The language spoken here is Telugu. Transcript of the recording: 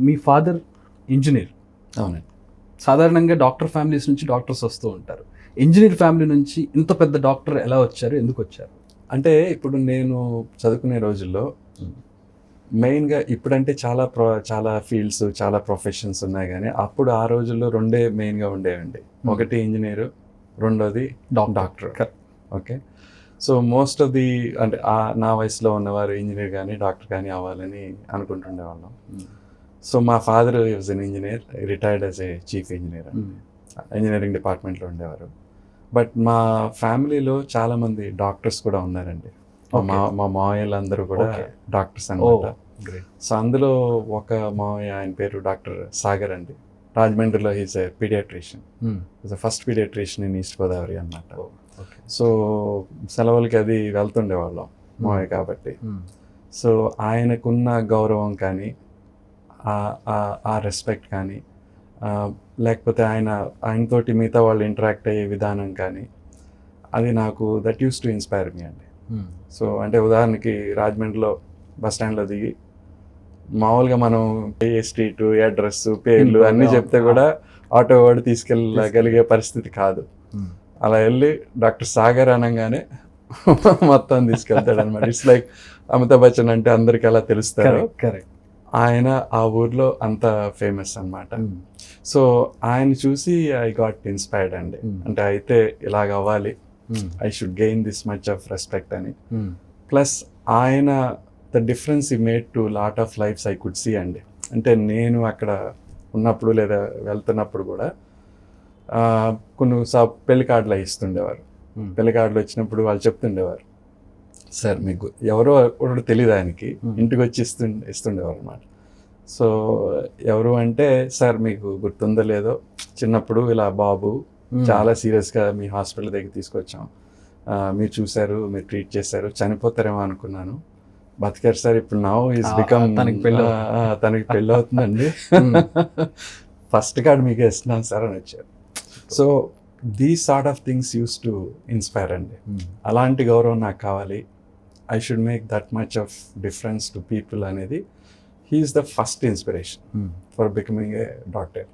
మీ ఫాదర్ ఇంజనీర్. అవునండి. సాధారణంగా డాక్టర్ ఫ్యామిలీస్ నుంచి డాక్టర్స్ వస్తూ ఉంటారు. ఇంజనీర్ ఫ్యామిలీ నుంచి ఇంత పెద్ద డాక్టర్ ఎలా వచ్చారు, ఎందుకు వచ్చారు? అంటే ఇప్పుడు నేను చదువుకునే రోజుల్లో మెయిన్గా ఇప్పుడంటే చాలా ఫీల్డ్స్, చాలా ప్రొఫెషన్స్ ఉన్నాయి, కానీ అప్పుడు ఆ రోజుల్లో రెండే మెయిన్గా ఉండేవండి. ఒకటి ఇంజనీరు, రెండోది doctor. Okay. So most of the అంటే నా వయసులో ఉన్నవారు ఇంజనీర్ కానీ డాక్టర్ కానీ అవ్వాలని అనుకుంటుండేవాళ్ళం. సో మా father was an engineer, retired as a chief engineer, engineering డిపార్ట్మెంట్లో ఉండేవారు. బట్ మా ఫ్యామిలీలో చాలామంది డాక్టర్స్ కూడా ఉన్నారండి. మా మావయ్యలు అందరూ కూడా డాక్టర్స్ అన్నమాట. సో అందులో ఒక మావయ్య, ఆయన పేరు డాక్టర్ సాగర్ అండి. రాజమండ్రిలో he's a pediatrician, first pediatrician in east Godavari అన్నమాట. సో సెలవులకి అది వెళ్తుండేవాళ్ళం మావయ్య కాబట్టి. సో ఆయనకున్న గౌరవం కానీ, ఆ రెస్పెక్ట్ కానీ, లేకపోతే ఆయనతోటి మిగతా వాళ్ళు ఇంటరాక్ట్ అయ్యే విధానం కానీ, అది నాకు that use to inspire me అండి. సో అంటే ఉదాహరణకి రాజమండ్రిలో బస్ స్టాండ్లో దిగి మామూలుగా మనం ఏ స్ట్రీటు, అడ్రస్, పేర్లు అన్నీ చెప్తే కూడా ఆటో వాడు తీసుకెళ్ళగలిగే పరిస్థితి కాదు. అలా వెళ్ళి డాక్టర్ సాగర్ అనగానే మొత్తం తీసుకెళ్తాడు అనమాట. ఇట్స్ లైక్ అమితాబ్ బచ్చన్ అంటే అందరికి ఎలా తెలుస్తారు, ఆయన ఆ ఊర్లో అంత ఫేమస్ అన్నమాట. సో ఆయన చూసి ఐ గాట్ ఇన్స్పైర్డ్ అండి. అంటే అయితే ఇలాగ అవ్వాలి, I should gain this much of respect అని. ప్లస్ ఆయన the difference he made to lot of lifes I could see అండి. అంటే నేను అక్కడ ఉన్నప్పుడు లేదా వెళ్తున్నప్పుడు కూడా కొన్ని పెళ్లి కార్డులు ఇస్తుండేవారు. పెళ్లి కార్డులు వచ్చినప్పుడు వాళ్ళు చెప్తుండేవారు, సార్ మీకు ఎవరో ఒకటి తెలియదు ఆయనకి, ఇంటికి వచ్చి ఇస్తుండేవారు అనమాట. సో ఎవరు అంటే, సార్ మీకు గుర్తుందో లేదో చిన్నప్పుడు ఇలా బాబు చాలా సీరియస్గా మీ హాస్పిటల్ దగ్గర తీసుకొచ్చాం, మీరు చూశారు, మీరు ట్రీట్ చేశారు, చనిపోతారేమో అనుకున్నాను, బతికారు సార్, ఇప్పుడు నౌ ఈస్ బికమ్ తనకి పెళ్ళి అవుతుందండి, ఫస్ట్ కార్డ్ మీకు ఇస్తున్నాను సార్ అని వచ్చారు. So these sort of things use to inspire అండి. అలాంటి గౌరవం నాకు కావాలి, I should make that much of difference to people అనేది, he is the first inspiration for becoming a doctor.